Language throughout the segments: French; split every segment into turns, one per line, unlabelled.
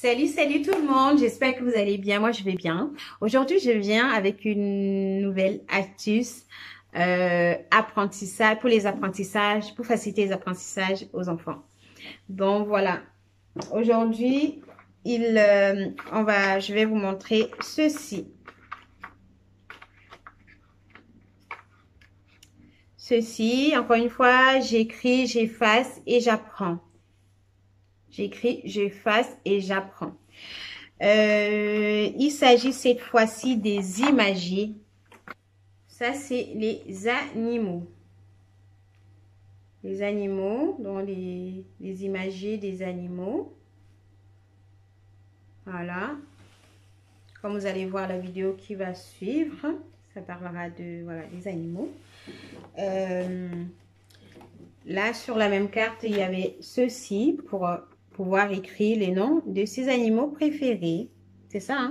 Salut tout le monde, j'espère que vous allez bien, moi je vais bien. Aujourd'hui je viens avec une nouvelle astuce apprentissage, pour les apprentissages, pour faciliter les apprentissages aux enfants. Donc voilà, aujourd'hui je vais vous montrer ceci. Ceci, encore une fois, j'écris, j'efface et j'apprends. J'écris, j'efface et j'apprends. Il s'agit cette fois-ci des imagiers. Ça, c'est les animaux. Les animaux, donc les imagiers des animaux. Voilà. Comme vous allez voir la vidéo qui va suivre, ça parlera de, voilà, des animaux. Là, sur la même carte, il y avait ceci pour pouvoir écrire les noms de ces animaux préférés. C'est ça,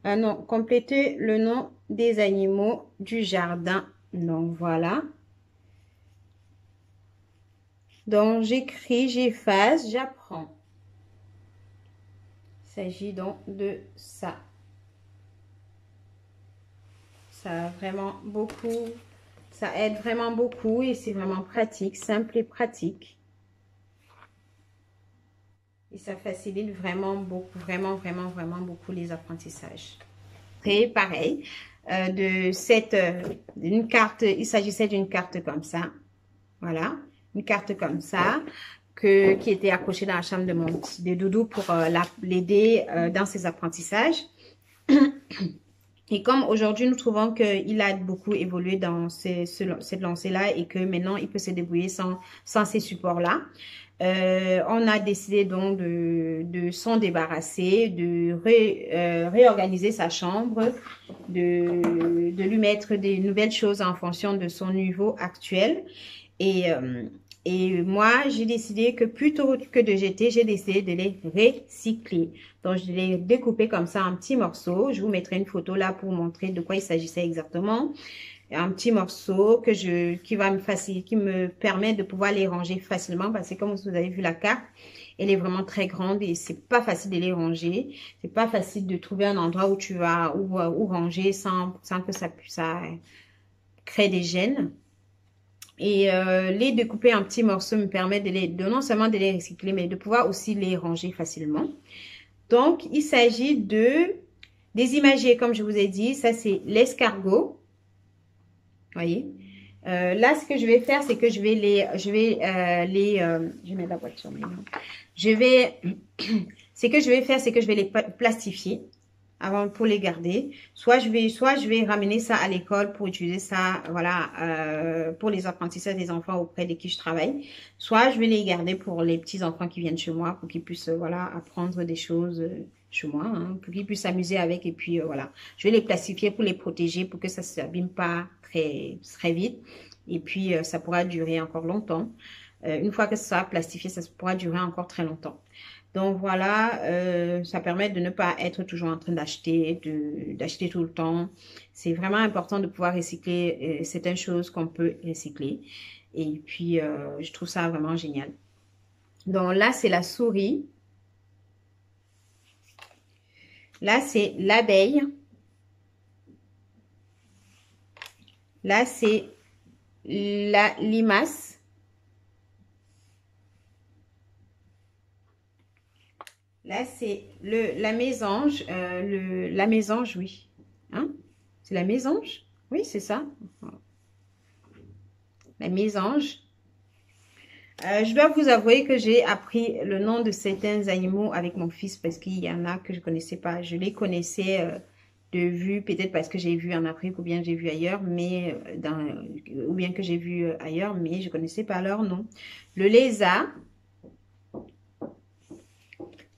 hein? Non, compléter le nom des animaux du jardin. Donc, voilà. Donc, j'écris, j'efface, j'apprends. Il s'agit donc de ça. Ça a vraiment beaucoup, ça aide vraiment beaucoup et c'est vraiment pratique, simple et pratique. Et ça facilite vraiment beaucoup, vraiment beaucoup les apprentissages. Et pareil, d'une carte, il s'agissait d'une carte comme ça. Voilà, une carte comme ça. Qui était accrochée dans la chambre de Doudou pour l'aider dans ses apprentissages. Et comme aujourd'hui, nous trouvons qu'il a beaucoup évolué dans cette lancée-là et que maintenant, il peut se débrouiller sans ces supports-là. On a décidé donc de s'en débarrasser, de réorganiser sa chambre, de lui mettre des nouvelles choses en fonction de son niveau actuel. Et moi, j'ai décidé que plutôt que de jeter, j'ai décidé de les recycler. Donc, je les découper comme ça en petits morceaux. Je vous mettrai une photo là pour vous montrer de quoi il s'agissait exactement. Un petit morceau qui me permet de pouvoir les ranger facilement parce que comme vous avez vu la carte, elle est vraiment très grande et c'est pas facile de les ranger. C'est pas facile de trouver un endroit où où ranger sans que ça crée des gênes. Et les découper en petits morceaux me permet de non seulement de les recycler, mais de pouvoir aussi les ranger facilement. Donc, il s'agit des imagiers, comme je vous ai dit. Ça, c'est l'escargot. Voyez. Là, ce que je vais faire, c'est que je vais mettre la voiture maintenant. Ce que je vais faire, c'est que je vais les plastifier avant pour les garder. Soit je vais ramener ça à l'école pour utiliser ça, voilà, pour les apprentissages des enfants auprès de qui je travaille. Soit je vais les garder pour les petits enfants qui viennent chez moi pour qu'ils puissent, voilà, apprendre des choses chez moi, hein, pour qu'ils puissent s'amuser avec. Et puis voilà, je vais les plastifier pour les protéger, pour que ça ne s'abîme pas très vite. Et puis ça pourra durer encore longtemps. Une fois que ça sera plastifié, ça pourra durer encore très longtemps. Donc voilà, ça permet de ne pas être toujours en train d'acheter tout le temps. C'est vraiment important de pouvoir recycler certaines choses qu'on peut recycler. Et puis, je trouve ça vraiment génial. Donc là, c'est la souris. Là, c'est l'abeille. Là, c'est la limace. Là, c'est la mésange. La mésange, oui. Hein? C'est la mésange? Oui, c'est ça. La mésange. Je dois vous avouer que j'ai appris le nom de certains animaux avec mon fils parce qu'il y en a que je ne connaissais pas. Je les connaissais de vue, peut-être parce que j'ai vu en Afrique ou bien j'ai vu ailleurs, mais ou bien que j'ai vu ailleurs, mais je ne connaissais pas leur nom. Le lézard.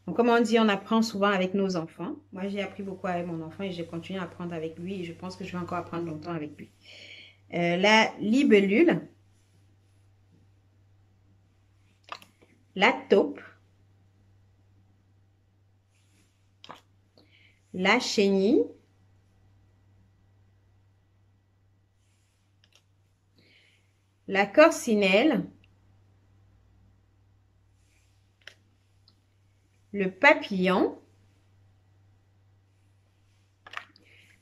Donc, comme on dit, on apprend souvent avec nos enfants. Moi, j'ai appris beaucoup avec mon enfant et je continue à apprendre avec lui et je pense que je vais encore apprendre longtemps avec lui. La libellule. La taupe. La chenille. La corcinelle. le papillon,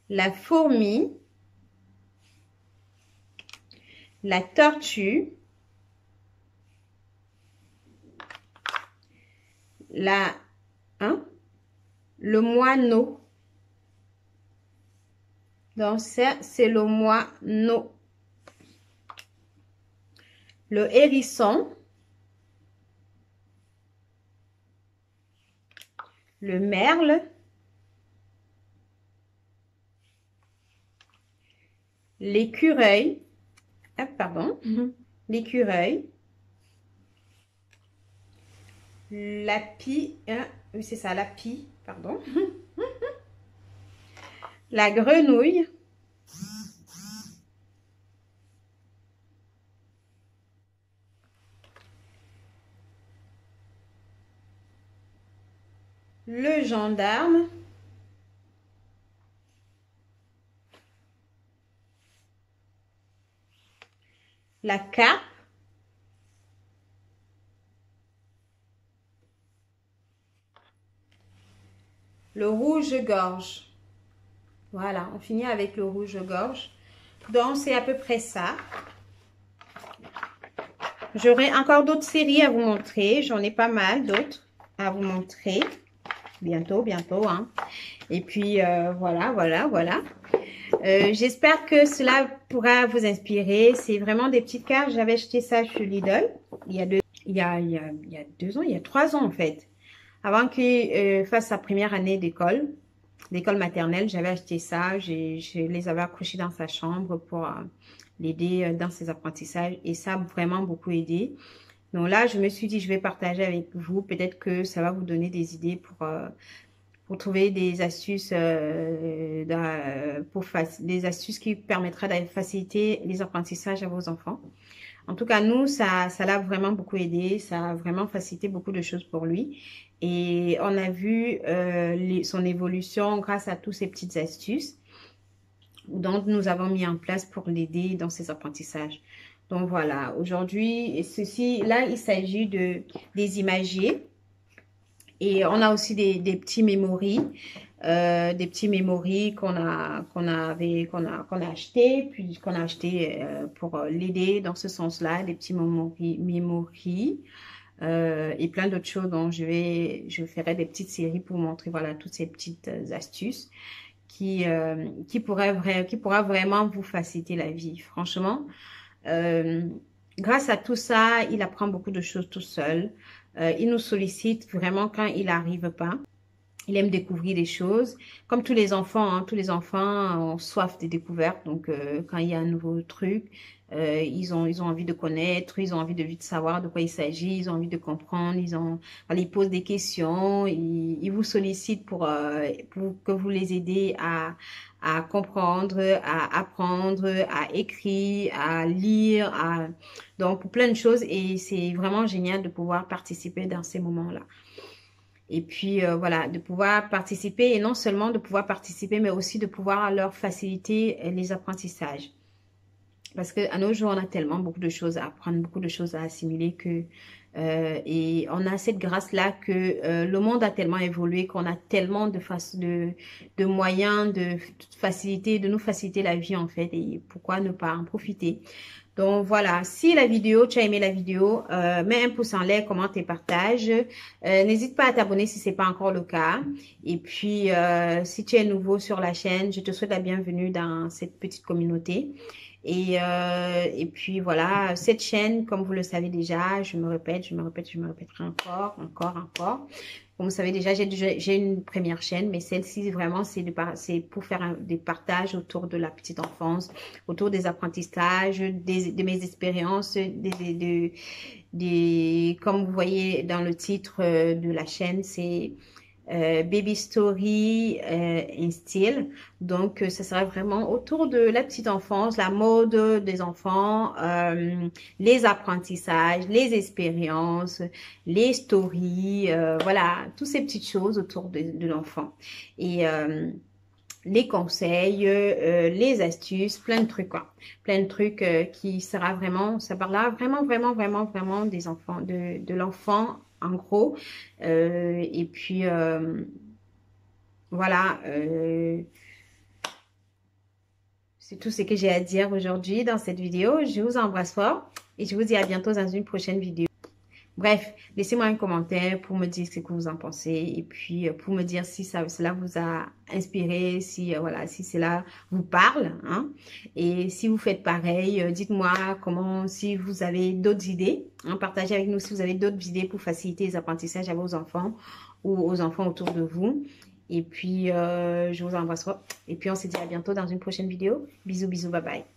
la fourmi, la tortue, le moineau. Donc, ça, c'est le moineau. Le hérisson. Le merle. L'écureuil. Ah, pardon. L'écureuil. La pie. Oui, c'est ça, la pie. Pardon. La grenouille. Le gendarme. La carpe. Le rouge-gorge. Voilà, on finit avec le rouge-gorge. Donc, c'est à peu près ça. J'aurai encore d'autres séries à vous montrer. J'en ai pas mal d'autres à vous montrer. Bientôt, hein. Et puis, voilà. J'espère que cela pourra vous inspirer. C'est vraiment des petites cartes. J'avais acheté ça chez Lidl il y a 2 ans, il y a 3 ans en fait. Avant qu'il fasse sa première année d'école maternelle, j'avais acheté ça. Je les avais accrochés dans sa chambre pour l'aider dans ses apprentissages. Et ça a vraiment beaucoup aidé. Donc là, je me suis dit, je vais partager avec vous. Peut-être que ça va vous donner des idées pour trouver des astuces, des astuces qui permettraient de faciliter les apprentissages à vos enfants. En tout cas, nous, ça l'a vraiment beaucoup aidé. Ça a vraiment facilité beaucoup de choses pour lui. Et on a vu son évolution grâce à toutes ces petites astuces dont nous avons mis en place pour l'aider dans ses apprentissages. Donc voilà, aujourd'hui, là, il s'agit des imagiers. Et on a aussi des petits mémoris, qu'on a acheté pour l'aider dans ce sens-là, des petits mémoris et plein d'autres choses dont je ferai des petites séries pour vous montrer, voilà, toutes ces petites astuces qui pourra vraiment vous faciliter la vie. Franchement, grâce à tout ça, il apprend beaucoup de choses tout seul. Il nous sollicite vraiment quand il n'arrive pas. Il aime découvrir des choses. Comme tous les enfants, hein, tous les enfants ont soif de découverte. Donc, quand il y a un nouveau truc, ils ont envie de connaître, ils ont envie de vite savoir de quoi il s'agit, ils ont envie de comprendre, ils posent des questions, ils vous sollicitent pour que vous les aidez à comprendre, à apprendre, à écrire, à lire, donc pour plein de choses. Et c'est vraiment génial de pouvoir participer dans ces moments-là. Et puis, voilà, de pouvoir participer, et non seulement de pouvoir participer, mais aussi de pouvoir leur faciliter les apprentissages. Parce qu'à nos jours, on a tellement beaucoup de choses à apprendre, beaucoup de choses à assimiler et on a cette grâce-là que le monde a tellement évolué, qu'on a tellement de moyens de nous faciliter la vie en fait. Et pourquoi ne pas en profiter? Donc voilà, si tu as aimé la vidéo, mets un pouce en l'air, commente et partage. N'hésite pas à t'abonner si ce n'est pas encore le cas. Et puis, si tu es nouveau sur la chaîne, je te souhaite la bienvenue dans cette petite communauté. Et puis voilà, cette chaîne, comme vous le savez déjà, je me répéterai encore. Comme vous savez déjà, j'ai une première chaîne, mais celle-ci vraiment c'est pour faire des partages autour de la petite enfance, autour des apprentissages, de mes expériences, comme vous voyez dans le titre de la chaîne, c'est Baby Story Instill. Donc ça sera vraiment autour de la petite enfance, la mode des enfants, les apprentissages, les expériences, les stories, voilà, toutes ces petites choses autour de l'enfant. Et les conseils, les astuces, plein de trucs quoi. Plein de trucs qui sera vraiment, ça parlera vraiment des enfants, de l'enfant en gros. Et puis, voilà. C'est tout ce que j'ai à dire aujourd'hui dans cette vidéo. Je vous embrasse fort et je vous dis à bientôt dans une prochaine vidéo. Bref, laissez-moi un commentaire pour me dire ce que vous en pensez et puis pour me dire si cela vous a inspiré, si voilà, si cela vous parle, hein. Et si vous faites pareil, dites-moi comment, si vous avez d'autres idées, hein, partagez avec nous si vous avez d'autres idées pour faciliter les apprentissages à vos enfants ou aux enfants autour de vous. Et puis, je vous embrasse fort. Et puis, on se dit à bientôt dans une prochaine vidéo. Bisous, bisous, bye bye.